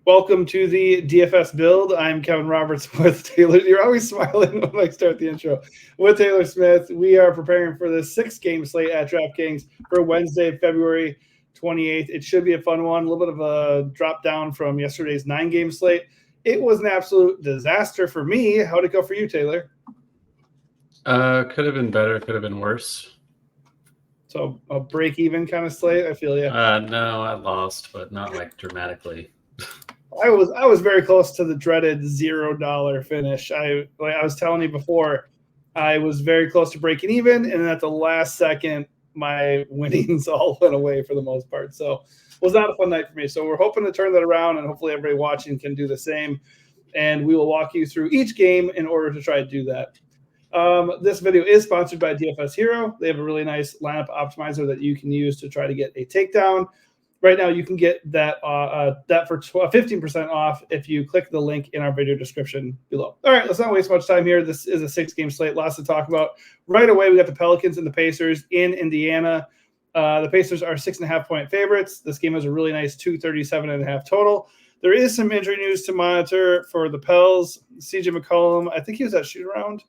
Welcome to the DFS build. I'm Kevin Roberts with Taylor. You're always smiling when I start the intro. With Taylor Smith, we are preparing for the 6-game slate at DraftKings for Wednesday, February 28th. It should be a fun one. A little bit of a drop down from yesterday's 9-game slate. It was an absolute disaster for me. How'd it go for you, Taylor? Could have been better. Could have been worse. So a break-even kind of slate, I feel you. No, I lost, but not like dramatically. I was very close to the dreaded $0 finish. I was telling you before, I was very close to breaking even, and then at the last second, my winnings all went away for the most part. So it was not a fun night for me. So we're hoping to turn that around, and hopefully everybody watching can do the same. And we will walk you through each game in order to try to do that. This video is sponsored by DFS Hero. They have a really nice lineup optimizer that you can use to try to get a takedown. Right now, you can get that for 15% off if you click the link in our video description below. All right, let's not waste much time here. This is a 6-game slate, lots to talk about. Right away, we got the Pelicans and the Pacers in Indiana. The Pacers are 6.5-point favorites. This game has a really nice 237.5 total. There is some injury news to monitor for the Pels. CJ McCollum, I think he was at shoot around,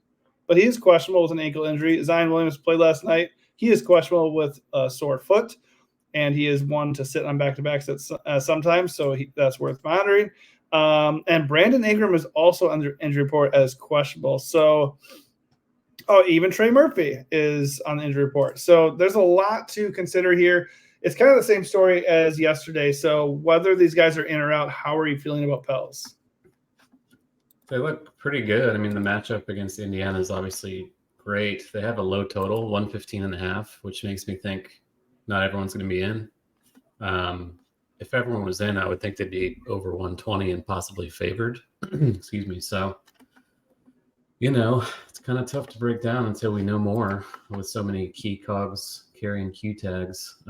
but he is questionable with an ankle injury. Zion Williams played last night. He is questionable with a sore foot, and he is one to sit on back-to-backs sometimes, so that's worth monitoring. And Brandon Ingram is also under injury report as questionable. So, even Trey Murphy is on the injury report. So there's a lot to consider here. It's kind of the same story as yesterday. So whether these guys are in or out, how are you feeling about Pels? They look pretty good. I mean, the matchup against Indiana is obviously great. They have a low total, 115.5, which makes me think not everyone's going to be in. If everyone was in, I would think they'd be over 120 and possibly favored. Excuse me. So, it's kind of tough to break down until we know more with so many key cogs carrying Q tags.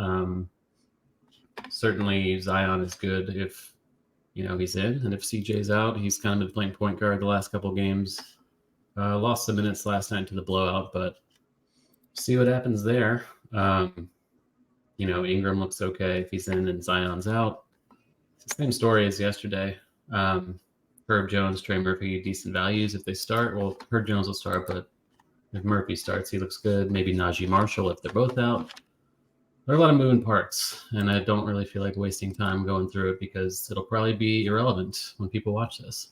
Certainly Zion is good if, he's in, and if CJ's out, he's kind of been playing point guard the last couple games. Lost some minutes last night to the blowout, but see what happens there. Ingram looks okay if he's in and Zion's out. It's the same story as yesterday. Herb Jones, Trey Murphy, decent values if they start. Well, Herb Jones will start, but if Murphy starts, he looks good. Maybe Najee Marshall if they're both out. There are a lot of moving parts, and I don't really feel like wasting time going through it because it'll probably be irrelevant when people watch this.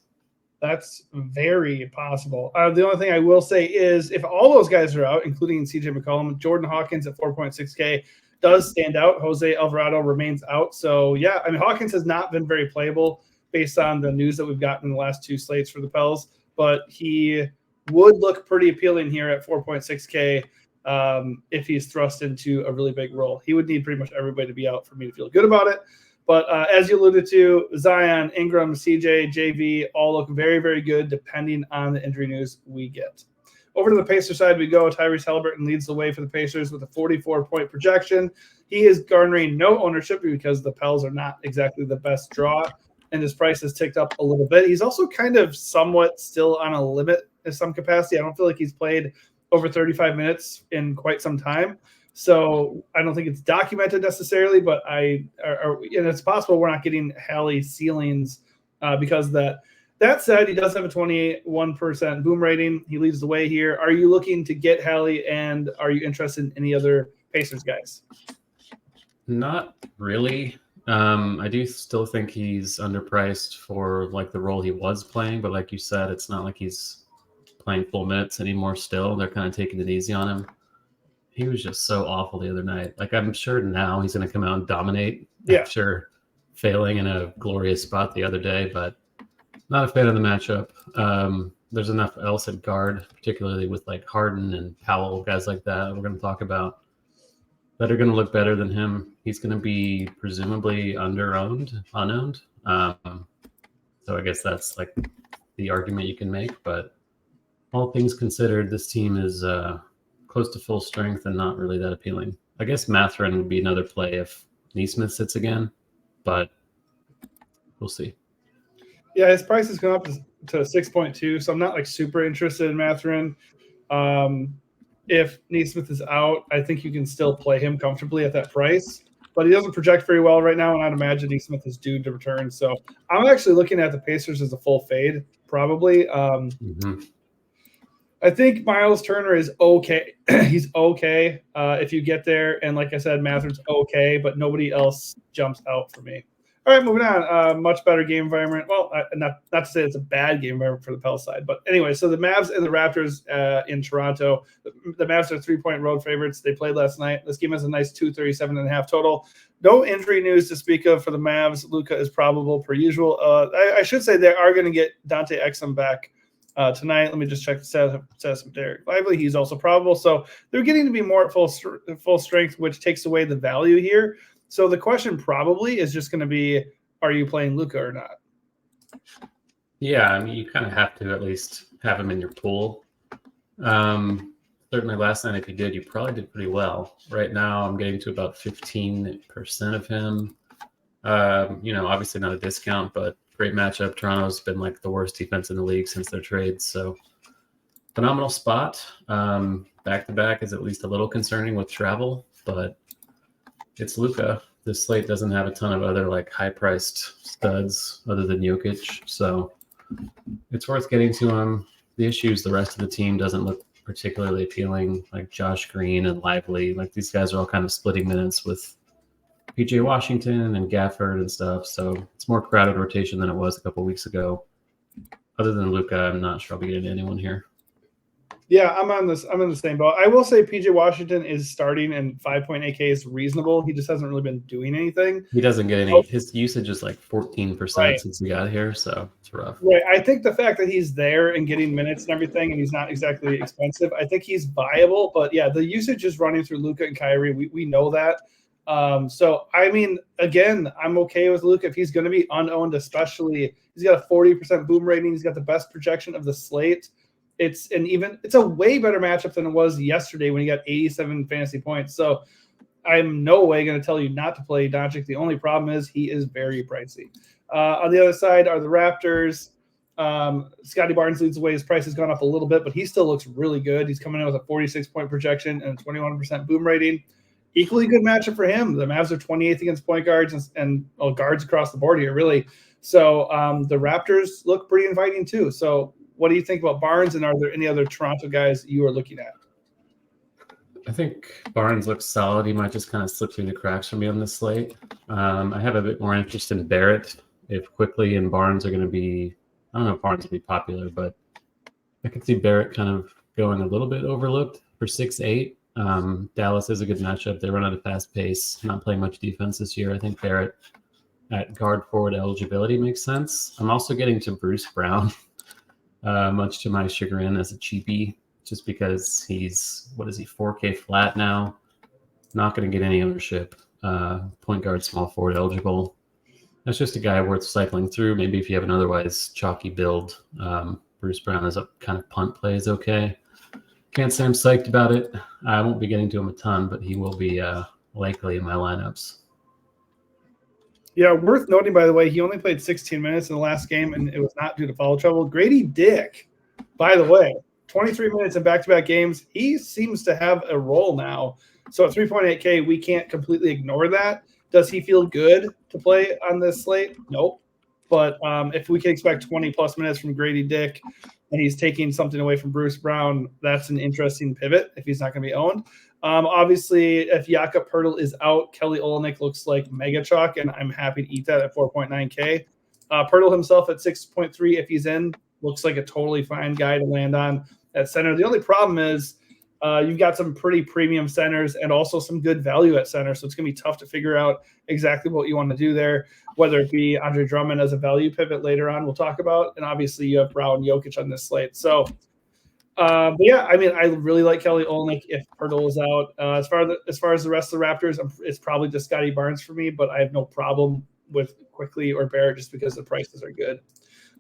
That's very possible. The only thing I will say is if all those guys are out, including CJ McCollum, Jordan Hawkins at 4.6K does stand out. Jose Alvarado remains out. So, yeah, I mean, Hawkins has not been very playable based on the news that we've gotten in the last 2 slates for the Pels, but he would look pretty appealing here at 4.6K if he's thrust into a really big role. He would need pretty much everybody to be out for me to feel good about it. But as you alluded to, Zion, Ingram, CJ, JV all look very, very good depending on the injury news we get. Over to the Pacers side we go. Tyrese Haliburton leads the way for the Pacers with a 44-point projection. He is garnering no ownership because the Pels are not exactly the best draw, and his price has ticked up a little bit. He's also kind of somewhat still on a limit in some capacity. I don't feel like he's played over 35 minutes in quite some time. So I don't think it's documented necessarily, but and it's possible we're not getting Hallie ceilings because of that. That said, he does have a 21% boom rating. He leads the way here. Are you looking to get Hallie, and are you interested in any other Pacers guys? Not really. I do still think he's underpriced for like the role he was playing, but like you said, it's not like he's playing full minutes anymore still. They're kind of taking it easy on him. He was just so awful the other night. Like, I'm sure now he's going to come out and dominate after failing in a glorious spot the other day, but not a fan of the matchup. There's enough else at guard, particularly with like Harden and Powell, guys like that we're going to talk about, that are going to look better than him. He's going to be presumably unowned. So I guess that's like the argument you can make, but all things considered, this team is close to full strength and not really that appealing. I guess Mathurin would be another play if Neesmith sits again, but we'll see. Yeah, his price has gone up to 6.2, so I'm not like super interested in Mathurin. If Neesmith is out, I think you can still play him comfortably at that price. but he doesn't project very well right now, and I'd imagine D. Smith is due to return. So I'm actually looking at the Pacers as a full fade, probably. I think Miles Turner is okay. He's okay if you get there. And like I said, Mather's okay, but nobody else jumps out for me. All right, moving on. Much better game environment. Well, not to say it's a bad game environment for the Pels side, but anyway, so the Mavs and the Raptors in Toronto. The Mavs are 3-point road favorites. They played last night. This game has a nice 237.5 total. No injury news to speak of for the Mavs. Luka is probable per usual. I should say they are going to get Dante Exum back tonight. Let me just check the status of Derek Lively. He's also probable. So they're getting to be more at full strength, which takes away the value here. So the question probably is just going to be, are you playing Luka or not? Yeah, I mean, you kind of have to at least have him in your pool. Certainly last night, if you did, you probably did pretty well. Right now, I'm getting to about 15% of him. Obviously not a discount, but great matchup. Toronto's been like the worst defense in the league since their trades. So phenomenal spot. Back-to-back is at least a little concerning with travel, but it's Luka. This slate doesn't have a ton of other like high-priced studs other than Jokic, so it's worth getting to him. The issue is the rest of the team doesn't look particularly appealing, like Josh Green and Lively. Like these guys are all kind of splitting minutes with PJ Washington and Gafford and stuff, so it's more crowded rotation than it was a couple weeks ago. Other than Luka, I'm not sure I'll be getting anyone here. Yeah, I'm in the same boat. I will say PJ Washington is starting and 5.8K is reasonable. He just hasn't really been doing anything. He doesn't get any. His usage is like 14% since he got here, so it's rough. Right. I think the fact that he's there and getting minutes and everything, and he's not exactly expensive, I think he's viable. But yeah, the usage is running through Luka and Kyrie. We know that. So I mean, again, I'm okay with Luka if he's going to be unowned, especially he's got a 40% boom rating. He's got the best projection of the slate. It's a way better matchup than it was yesterday when he got 87 fantasy points. So I'm no way going to tell you not to play Doncic. The only problem is he is very pricey. On the other side are the Raptors. Scotty Barnes leads the way. His price has gone up a little bit, but he still looks really good. He's coming in with a 46-point projection and a 21% boom rating. Equally good matchup for him. The Mavs are 28th against point guards and guards across the board here, really. So the Raptors look pretty inviting too. So what do you think about Barnes, and are there any other Toronto guys you are looking at? I think Barnes looks solid. He might just kind of slip through the cracks for me on this slate. I have a bit more interest in Barrett. If Quickly and Barnes are going to be, I don't know if Barnes will be popular, but I could see Barrett kind of going a little bit overlooked for 6-8. Dallas is a good matchup. They run at a fast pace, not playing much defense this year. I think Barrett at guard forward eligibility makes sense. I'm also getting to Bruce Brown. Much to my chagrin as a cheapie, just because he's, 4K flat now. Not going to get any ownership. Point guard, small forward eligible. That's just a guy worth cycling through. Maybe if you have an otherwise chalky build, Bruce Brown as a kind of punt play is okay. Can't say I'm psyched about it. I won't be getting to him a ton, but he will be likely in my lineups. Yeah, worth noting, by the way, he only played 16 minutes in the last game, and it was not due to foul trouble. Grady Dick, by the way, 23 minutes in back-to-back games. He seems to have a role now. So at 3.8K, we can't completely ignore that. Does he feel good to play on this slate? Nope. But if we can expect 20-plus minutes from Grady Dick and he's taking something away from Bruce Brown, that's an interesting pivot if he's not going to be owned. Obviously, if Jakob Poeltl is out, Kelly Olynyk looks like mega chalk, and I'm happy to eat that at 4.9K. Poeltl himself at 6.3, if he's in, looks like a totally fine guy to land on at center. The only problem is you've got some pretty premium centers and also some good value at center, so it's going to be tough to figure out exactly what you want to do there, whether it be Andre Drummond as a value pivot later on we'll talk about, and obviously you have Brown, Jokic on this slate. So but yeah, I mean, I really like Kelly Olynyk if Poeltl is out. As far as the rest of the Raptors, it's probably just Scotty Barnes for me, but I have no problem with Quickly or Barrett just because the prices are good.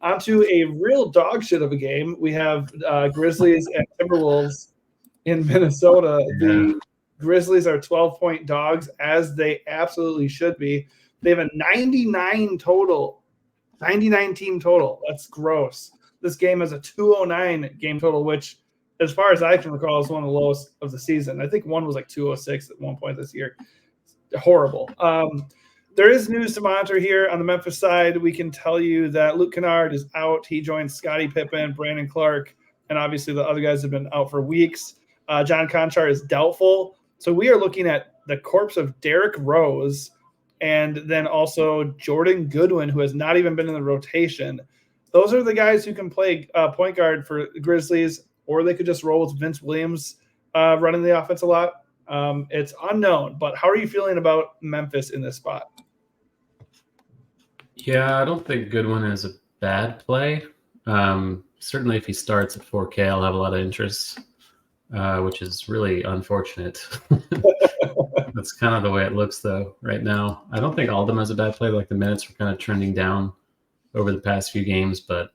On to a real dog shit of a game. We have Grizzlies and Timberwolves in Minnesota. Yeah. The Grizzlies are 12-point dogs, as they absolutely should be. They have a 99 team total. That's gross. This game has a 209 game total, which, as far as I can recall, is one of the lowest of the season. I think one was like 206 at one point this year. horrible. There is news to monitor here on the Memphis side. We can tell you that Luke Kennard is out. He joins Scottie Pippen, Brandon Clark, and obviously the other guys have been out for weeks. John Conchar is doubtful. So we are looking at the corpse of Derrick Rose and then also Jordan Goodwin, who has not even been in the rotation. Those are the guys who can play point guard for the Grizzlies, or they could just roll with Vince Williams running the offense a lot. It's unknown, but how are you feeling about Memphis in this spot? Yeah, I don't think Goodwin is a bad play. Certainly if he starts at 4K, I'll have a lot of interest, which is really unfortunate. That's kind of the way it looks, though, right now. I don't think Aldham is a bad play. Like, the minutes were kind of trending down over the past few games, but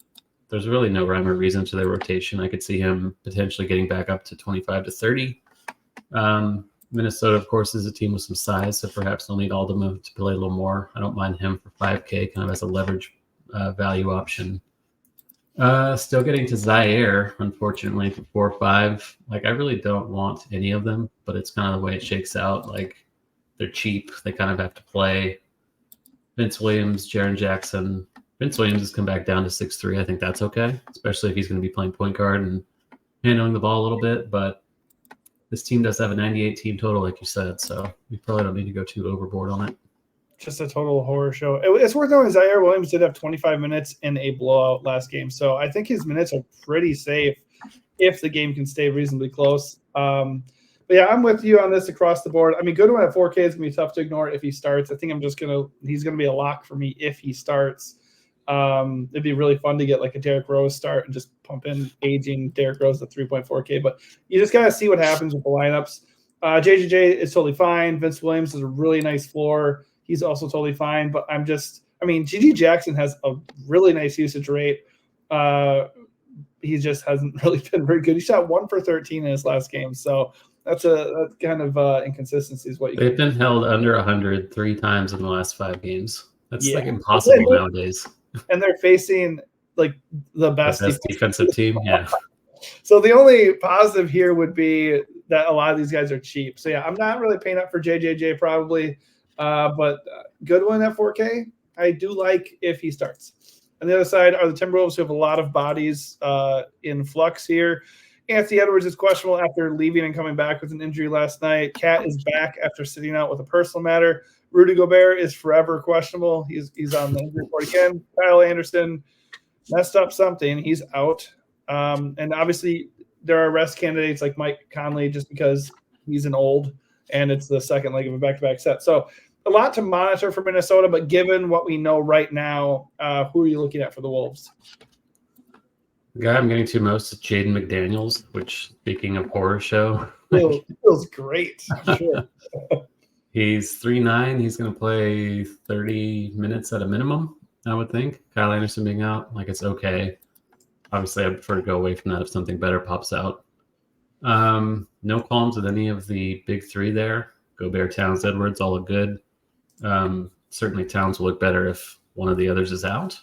there's really no rhyme or reason to their rotation. I could see him potentially getting back up to 25 to 30. Minnesota, of course, is a team with some size, so perhaps they'll need Aldham to play a little more. I don't mind him for 5K, kind of as a leverage value option. Still getting to Zaire, unfortunately, for 4 or 5. Like, I really don't want any of them, but it's kind of the way it shakes out. Like, they're cheap. They kind of have to play. Vince Williams, Jaren Jackson. Vince Williams has come back down to 6'3". I think that's okay, especially if he's going to be playing point guard and handling the ball a little bit, but this team does have a 98 team total, like you said, so we probably don't need to go too overboard on it. Just a total horror show. It's worth noting Zaire Williams did have 25 minutes in a blowout last game, so I think his minutes are pretty safe if the game can stay reasonably close. But yeah, I'm with you on this across the board. I mean, Goodwin at 4K is going to be tough to ignore if he starts. I think he's going to be a lock for me if he starts. It'd be really fun to get like a Derrick Rose start and just pump in aging Derrick Rose at 3.4K, but you just got to see what happens with the lineups. JJJ is totally fine. Vince Williams is a really nice floor. He's also totally fine, but GG Jackson has a really nice usage rate. He just hasn't really been very good. He shot 1 for 13 in his last game. So that's kind of inconsistency is what they've been held under 100 3 times in the last 5 games. That's like impossible nowadays. And they're facing like the best defensive team. Yeah. So the only positive here would be that a lot of these guys are cheap. So yeah, I'm not really paying up for JJJ probably, but Goodwin at 4K, I do like if he starts. On the other side are the Timberwolves, who have a lot of bodies in flux here. Anthony Edwards is questionable after leaving and coming back with an injury last night. Cat is back after sitting out with a personal matter. Rudy Gobert is forever questionable. He's on the injury report again. Kyle Anderson messed up something. He's out. And obviously there are rest candidates like Mike Conley just because he's an old and it's the second leg of a back-to-back set. So a lot to monitor for Minnesota, but given what we know right now, who are you looking at for the Wolves? The guy I'm getting to most is Jaden McDaniels, which, speaking of horror show, feels great. Sure. He's 3'9". He's going to play 30 minutes at a minimum, I would think. Kyle Anderson being out, like, it's okay. Obviously, I prefer to go away from that if something better pops out. No qualms with any of the big 3 there. Gobert, Towns, Edwards, all look good. Certainly Towns will look better if one of the others is out.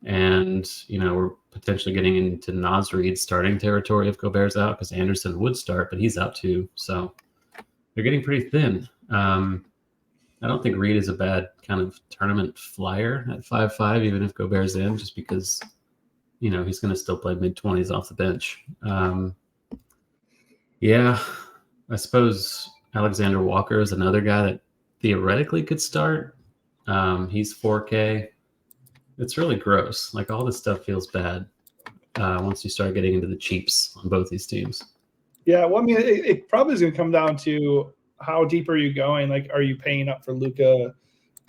And, we're potentially getting into Naz Reid starting territory if Gobert's out, because Anderson would start, but he's out too. So they're getting pretty thin. I don't think Reid is a bad kind of tournament flyer at 5'5", even if Gobert's in, just because, he's going to still play mid-20s off the bench. Yeah, I suppose Alexander Walker is another guy that theoretically could start. He's 4K. It's really gross. Like, all this stuff feels bad once you start getting into the cheaps on both these teams. Yeah, well, I mean, it probably is going to come down to how deep are you going? Like, are you paying up for Luka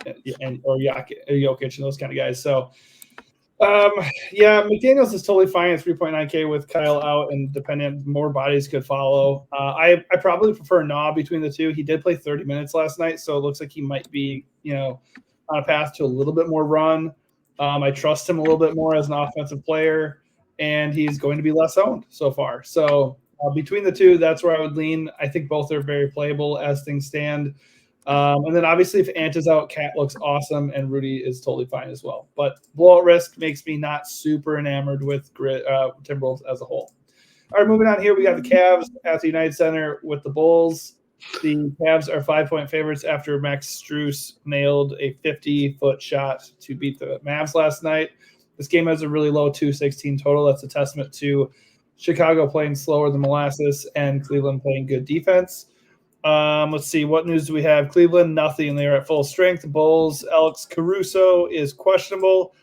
or Jokic and those kind of guys? So, yeah, McDaniels is totally fine at 3.9K with Kyle out, and depending, more bodies could follow. I probably prefer Naw between the two. He did play 30 minutes last night, so it looks like he might be, on a path to a little bit more run. I trust him a little bit more as an offensive player, and he's going to be less owned so far. So between the two, that's where I would lean. I think both are very playable as things stand. And then obviously if Ant is out, Cat looks awesome, and Rudy is totally fine as well. But blowout risk makes me not super enamored with Timberwolves as a whole. All right, moving on here, we got the Cavs at the United Center with the Bulls. The Cavs are 5-point favorites after Max Strus nailed a 50-foot shot to beat the Mavs last night. This game has a really low 216 total. That's a testament to Chicago playing slower than molasses and Cleveland playing good defense. Let's see. What news do we have? Cleveland, nothing. They are at full strength. Bulls, Alex Caruso is questionable.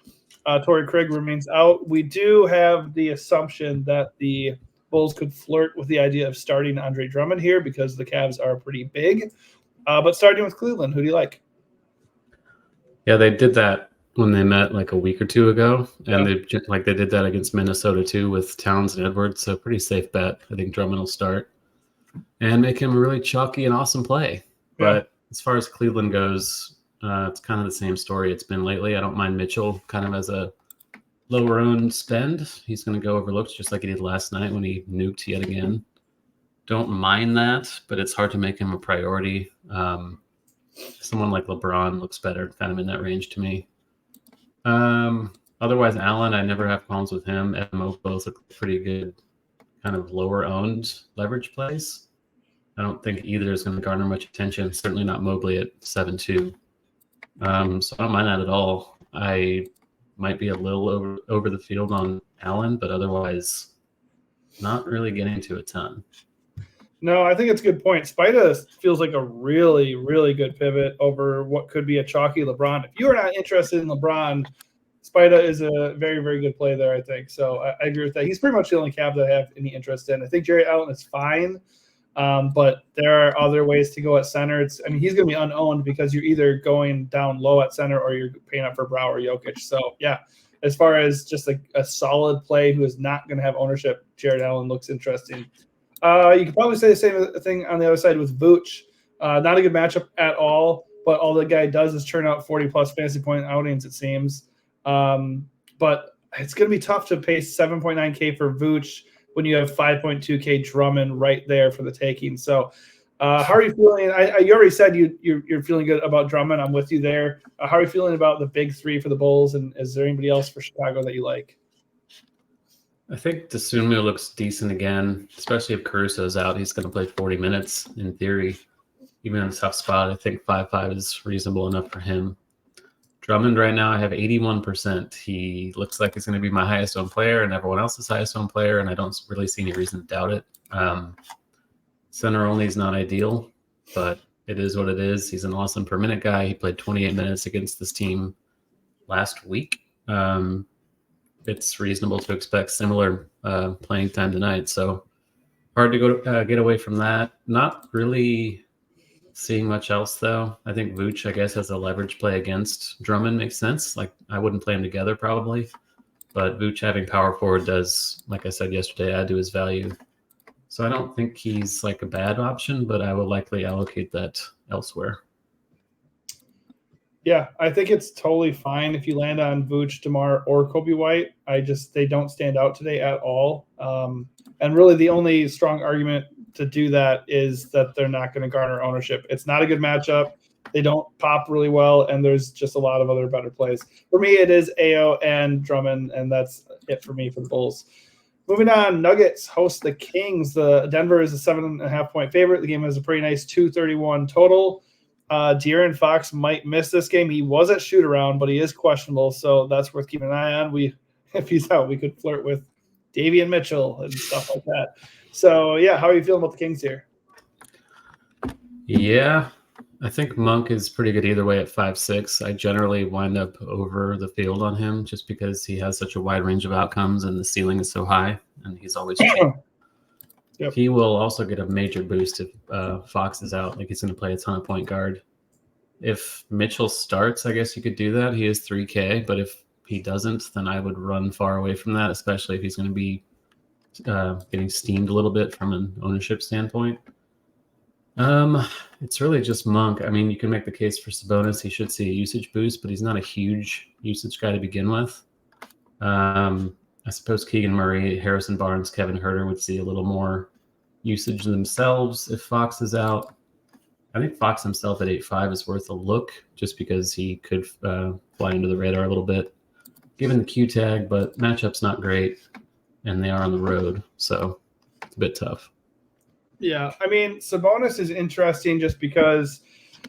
Torrey Craig remains out. We do have the assumption that the Bulls could flirt with the idea of starting Andre Drummond here because the Cavs are pretty big. But starting with Cleveland, who do you like? Yeah, they did that when they met like a week or two ago, and they did that against Minnesota too with Towns and Edwards. So pretty safe bet. I think Drummond will start and make him a really chalky and awesome play. But as far as Cleveland goes, it's kind of the same story it's been lately. I don't mind Mitchell kind of as a lower owned spend. He's going to go overlooked just like he did last night when he nuked yet again. Don't mind that, but it's hard to make him a priority. Someone like LeBron looks better, kind of in that range to me. Otherwise, Allen, I never have problems with him. MO both look pretty good, kind of lower owned leverage plays. I don't think either is going to garner much attention. Certainly not Mobley at 7-2. So I don't mind that at all. I might be a little over the field on Allen, but otherwise not really getting to a ton. No, I think it's a good point. Spida feels like a really, really good pivot over what could be a chalky LeBron. If you are not interested in LeBron, Spida is a very, very good play there, I think. So I agree with that. He's pretty much the only Cav that I have any interest in. I think Jerry Allen is fine, but there are other ways to go at center. He's going to be unowned because you're either going down low at center or you're paying up for Brow or Jokic. So, yeah, as far as just a solid play who is not going to have ownership, Jared Allen looks interesting. You could probably say the same thing on the other side with Vooch. Not a good matchup at all, but all the guy does is churn out 40-plus fantasy point outings, it seems. But it's going to be tough to pay 7.9K for Vooch when you have 5.2K Drummond right there for the taking. So how are you feeling? You already said you're feeling good about Drummond. I'm with you there. How are you feeling about the big three for the Bulls, and is there anybody else for Chicago that you like? I think Dosunmu looks decent again, especially if Caruso's out. He's going to play 40 minutes in theory. Even in a tough spot, I think 5-5 is reasonable enough for him. Drummond right now, I have 81%. He looks like he's going to be my highest owned player and everyone else's highest owned player, and I don't really see any reason to doubt it. Center only is not ideal, but it is what it is. He's an awesome per minute guy. He played 28 minutes against this team last week. It's reasonable to expect similar playing time tonight. So hard to get away from that. Not really seeing much else, though. I think Vooch, I guess, has a leverage play against Drummond makes sense. Like, I wouldn't play them together probably. But Vooch having power forward does, like I said yesterday, add to his value. So I don't think he's like a bad option, but I will likely allocate that elsewhere. Yeah, I think it's totally fine if you land on Vooch, DeMar, or Kobe White. They don't stand out today at all. And really the only strong argument to do that is that they're not going to garner ownership. It's not a good matchup. They don't pop really well, and there's just a lot of other better plays. For me, it is Ayo and Drummond, and that's it for me for the Bulls. Moving on, Nuggets host the Kings. The Denver is a 7.5-point favorite. The game has a pretty nice 231 total. De'Aaron Fox might miss this game. He was at shoot around, but he is questionable, so that's worth keeping an eye on. If he's out, we could flirt with Davion Mitchell and stuff like that. So, yeah, how are you feeling about the Kings here? Yeah, I think Monk is pretty good either way at 5'6". I generally wind up over the field on him just because he has such a wide range of outcomes and the ceiling is so high, and he's always cheap. Yep. He will also get a major boost if Fox is out. Like, he's going to play a ton of point guard. If Mitchell starts, I guess you could do that. He is 3K, but if he doesn't, then I would run far away from that, especially if he's going to be getting steamed a little bit from an ownership standpoint. It's really just Monk. I mean, you can make the case for Sabonis. He should see a usage boost, but he's not a huge usage guy to begin with. I suppose Keegan Murray, Harrison Barnes, Kevin Huerter would see a little more usage themselves if Fox is out. I think Fox himself at 8.5 is worth a look just because he could fly under the radar a little bit, given the Q tag, but matchup's not great, and they are on the road, so it's a bit tough. Yeah, I mean, Sabonis is interesting just because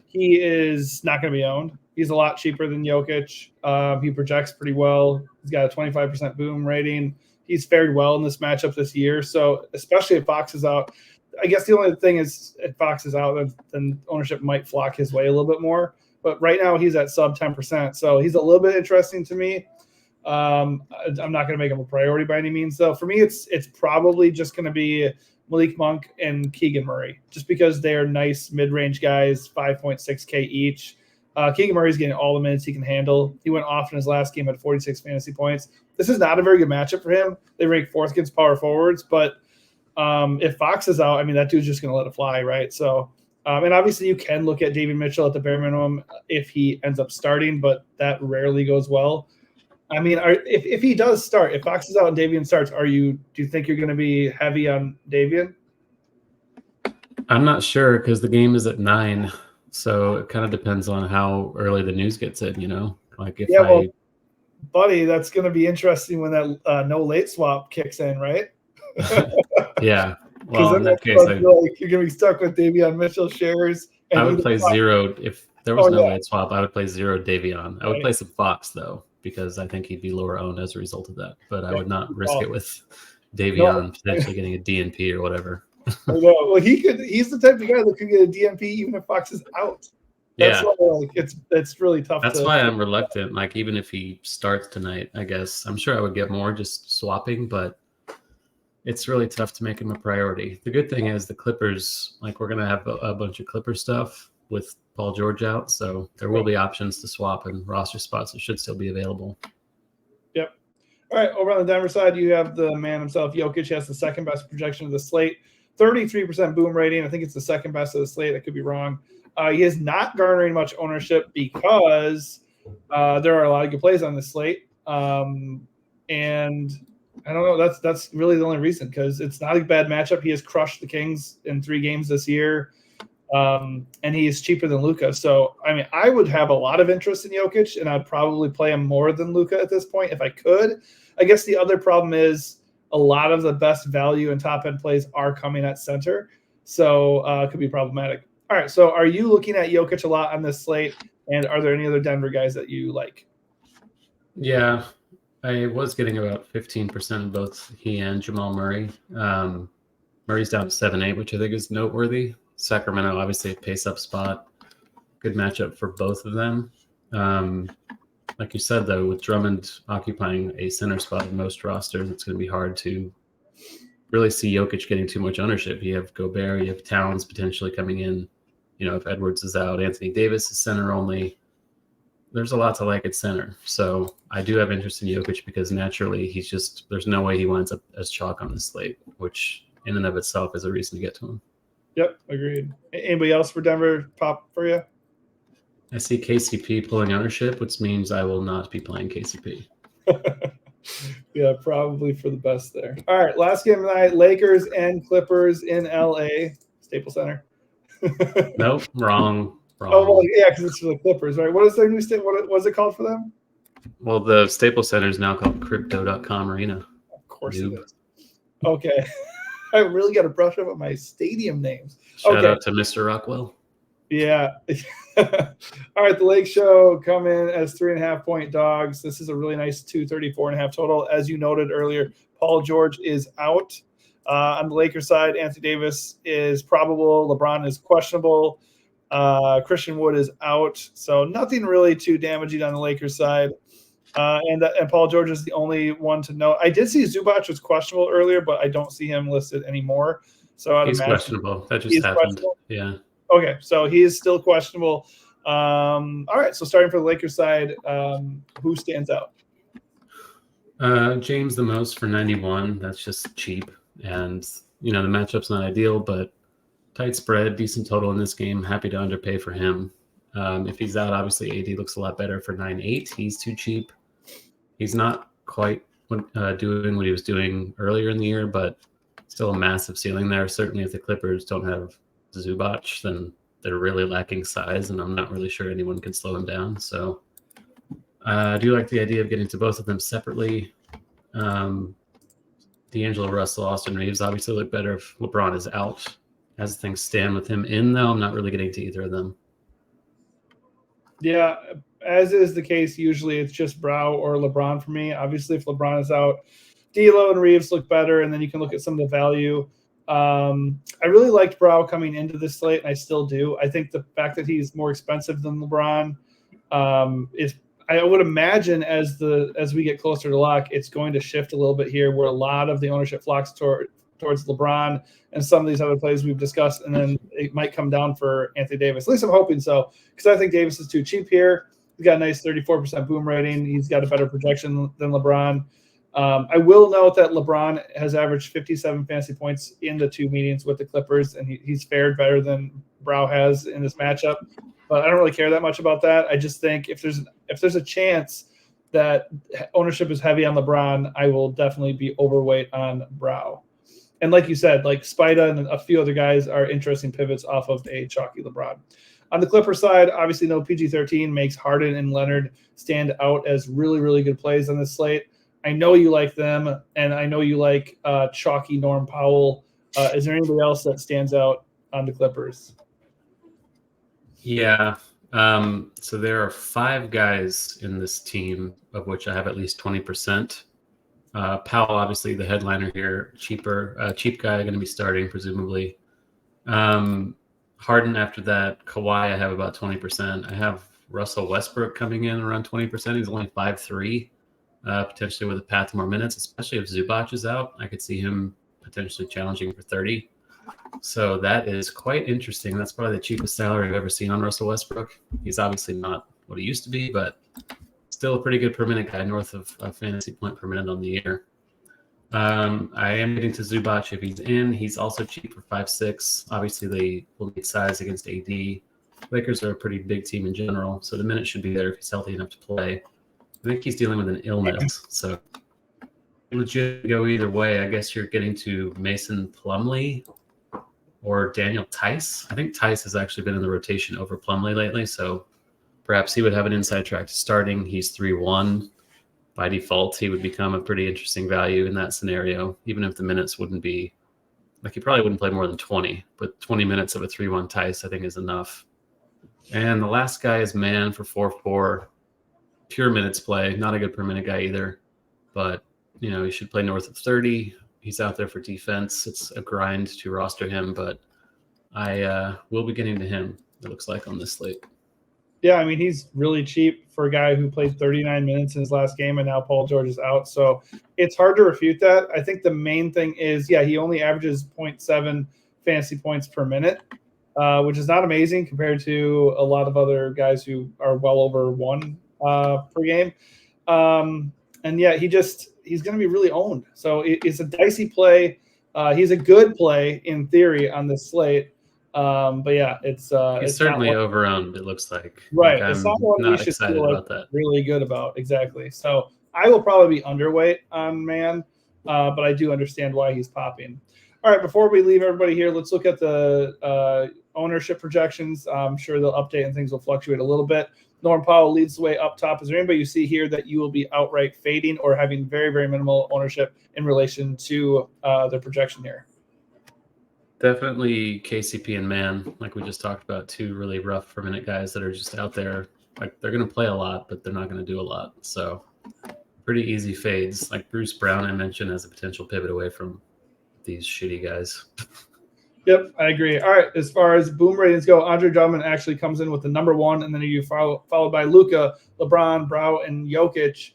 he is not going to be owned. He's a lot cheaper than Jokic. He projects pretty well. He's got a 25% boom rating. He's fared well in this matchup this year. So, especially if Fox is out, I guess the only thing is if Fox is out, then ownership might flock his way a little bit more. But right now he's at sub 10%. So he's a little bit interesting to me. I'm not going to make him a priority by any means, though. For me, it's probably just going to be Malik Monk and Keegan Murray, just because they are nice mid-range guys, 5.6K each. Keegan Murray's getting all the minutes he can handle. He went off in his last game at 46 fantasy points. This is not a very good matchup for him. They rank fourth against power forwards, but if Fox is out, I mean, that dude's just going to let it fly, right? So, and obviously you can look at David Mitchell at the bare minimum if he ends up starting, but that rarely goes well. I mean, if he does start, if Fox is out and Davian starts, do you think you're going to be heavy on Davian? I'm not sure because the game is at 9, so it kind of depends on how early the news gets in. Like if buddy, that's going to be interesting when that no late swap kicks in, right? Yeah. Well, in that case, you're going to be stuck with Davion Mitchell shares. I would play zero if there was no late swap. I would play zero Davion. I would play some Fox though, because I think he'd be lower owned as a result of that. But I would not risk it with Davion potentially getting a DNP or whatever. Well, he's the type of guy that could get a DNP even if Fox is out. That's why, it's really tough. That's why I'm reluctant. Like even if he starts tonight, I guess I'm sure I would get more just swapping, but it's really tough to make him a priority. The good thing is the Clippers, like we're gonna have a bunch of Clipper stuff with Paul George out, so there will be options to swap and roster spots that should still be available. Yep. All right, over on the Denver side, you have the man himself. Jokic has the second best projection of the slate, 33% boom rating. I think it's the second best of the slate. I could be wrong. He is not garnering much ownership because there are a lot of good plays on this slate. And I don't know. That's really the only reason, because it's not a bad matchup. He has crushed the Kings in 3 games this year, and he is cheaper than Luka. So, I mean, I would have a lot of interest in Jokic, and I'd probably play him more than Luka at this point if I could. I guess the other problem is a lot of the best value and top-end plays are coming at center, so it could be problematic. All right, so are you looking at Jokic a lot on this slate, and are there any other Denver guys that you like? Yeah, I was getting about 15% of both he and Jamal Murray. Murray's down to 7-8, which I think is noteworthy. Sacramento, obviously, a pace-up spot. Good matchup for both of them. Like you said, though, with Drummond occupying a center spot in most rosters, it's going to be hard to really see Jokic getting too much ownership. You have Gobert, you have Towns potentially coming in. If Edwards is out, Anthony Davis is center only. There's a lot to like at center. So I do have interest in Jokic because naturally there's no way he winds up as chalk on this slate, which in and of itself is a reason to get to him. Yep, agreed. Anybody else for Denver pop for you? I see KCP pulling ownership, which means I will not be playing KCP. Yeah, probably for the best there. All right, last game tonight, Lakers and Clippers in LA, Staples Center. Nope, wrong. Oh, well, yeah, because it's for the Clippers, right? What is their new state? What was it called for them? Well, the Staples Center is now called Crypto.com Arena. Of course it is. Okay. I really got to brush up on my stadium names. Shout out to Mr. Rockwell. Yeah. All right, the Lake Show come in as 3.5-point dogs. This is a really nice 234.5 total. As you noted earlier, Paul George is out. On the Lakers side, Anthony Davis is probable. LeBron is questionable. Christian Wood is out. So nothing really too damaging on the Lakers side. And Paul George is the only one to know. I did see Zubac was questionable earlier, but I don't see him listed anymore. So he's questionable. That just happened. Yeah. Okay, so he is still questionable. All right, so starting for the Lakers side, who stands out? James the most for 91. That's just cheap. And, the matchup's not ideal, but tight spread, decent total in this game. Happy to underpay for him. If he's out, obviously AD looks a lot better for 9.8. He's too cheap. He's not quite doing what he was doing earlier in the year, but still a massive ceiling there. Certainly if the Clippers don't have Zubac, then they're really lacking size, and I'm not really sure anyone can slow him down. So I do like the idea of getting to both of them separately. D'Angelo Russell, Austin Reeves obviously look better if LeBron is out. as things stand with him in, though, I'm not really getting to either of them. Yeah, as is the case, usually it's just Brow or LeBron for me. Obviously, if LeBron is out, D'Lo and Reeves look better, and then you can look at some of the value. I really liked Brow coming into this slate, and I still do. I think the fact that he's more expensive than LeBron is. I would imagine as we get closer to lock, it's going to shift a little bit here, where a lot of the ownership flocks towards LeBron and some of these other plays we've discussed, and then it might come down for Anthony Davis. At least I'm hoping so, because I think Davis is too cheap here. He's got a nice 34% boom rating. He's got a better projection than LeBron. I will note that LeBron has averaged 57 fantasy points in the 2 meetings with the Clippers, and he's fared better than Brow has in this matchup. But I don't really care that much about that. I just think if there's a chance that ownership is heavy on LeBron, I will definitely be overweight on Brow. And like you said, like Spida and a few other guys are interesting pivots off of a chalky LeBron. On the Clipper side, obviously no PG-13 makes Harden and Leonard stand out as really, really good plays on this slate. I know you like them, and I know you like chalky Norm Powell. Is there anybody else that stands out on the Clippers? Yeah. So there are 5 guys in this team, of which I have at least 20%. Powell, obviously the headliner here, cheap guy, going to be starting presumably. Harden after that, Kawhi I have about 20%. I have Russell Westbrook coming in around 20%. He's only 5'3", potentially with a path to more minutes, especially if Zubac is out. I could see him potentially challenging for 30. So that is quite interesting. That's probably the cheapest salary I've ever seen on Russell Westbrook. He's obviously not what he used to be, but still a pretty good per minute guy, north of a fantasy point per minute on the year. I am getting to Zubac if he's in. He's also cheap for 5'6". Obviously, they will need size against AD. Lakers are a pretty big team in general, so the minute should be there if he's healthy enough to play. I think he's dealing with an illness, so legit go either way. I guess you're getting to Mason Plumlee or Daniel Tice. I think Tice has actually been in the rotation over Plumlee lately, so perhaps he would have an inside track to starting. He's 3-1. By default, he would become a pretty interesting value in that scenario, even if the minutes wouldn't be – like he probably wouldn't play more than 20, but 20 minutes of a 3-1 Tice I think is enough. And the last guy is Man for 4-4. Pure minutes play, not a good per minute guy either, but he should play north of 30. He's out there for defense. It's a grind to roster him, but I will be getting to him, it looks like, on this slate. Yeah, I mean, he's really cheap for a guy who played 39 minutes in his last game, and now Paul George is out. So it's hard to refute that. I think the main thing is, yeah, he only averages 0.7 fantasy points per minute, which is not amazing compared to a lot of other guys who are well over 1 per game. And yeah, he's going to be really owned. So it's a dicey play. He's a good play in theory on this slate. But yeah, he's certainly over-owned, it looks like. Right. Like, it's not one we should feel like about that. Really good about. Exactly. So I will probably be underweight on Man, but I do understand why he's popping. All right, before we leave everybody here, let's look at the ownership projections. I'm sure they'll update and things will fluctuate a little bit. Norm Powell leads the way up top. Is there anybody you see here that you will be outright fading or having very, very minimal ownership in relation to the projection here? Definitely KCP and Man, like we just talked about, 2 really rough per minute guys that are just out there. Like they're going to play a lot, but they're not going to do a lot. So pretty easy fades. Like Bruce Brown, I mentioned, as a potential pivot away from these shitty guys. Yep, I agree. All right, as far as boom ratings go, Andre Drummond actually comes in with the number 1, and then you followed by Luka, LeBron, Brow, and Jokic.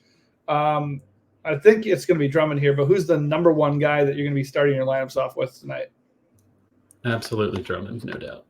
I think it's going to be Drummond here, but who's the number 1 guy that you're going to be starting your lineups off with tonight? Absolutely Drummond, no doubt.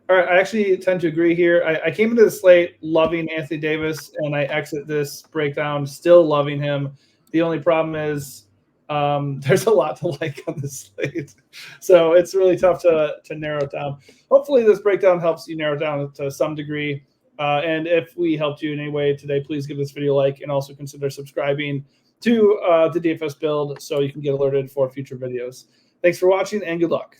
All right, I actually tend to agree here. I came into the slate loving Anthony Davis, and I exit this breakdown still loving him. The only problem is there's a lot to like on this slate. So it's really tough to narrow it down. Hopefully this breakdown helps you narrow it down to some degree. And if we helped you in any way today, please give this video a like and also consider subscribing to the DFS Build so you can get alerted for future videos. Thanks for watching and good luck.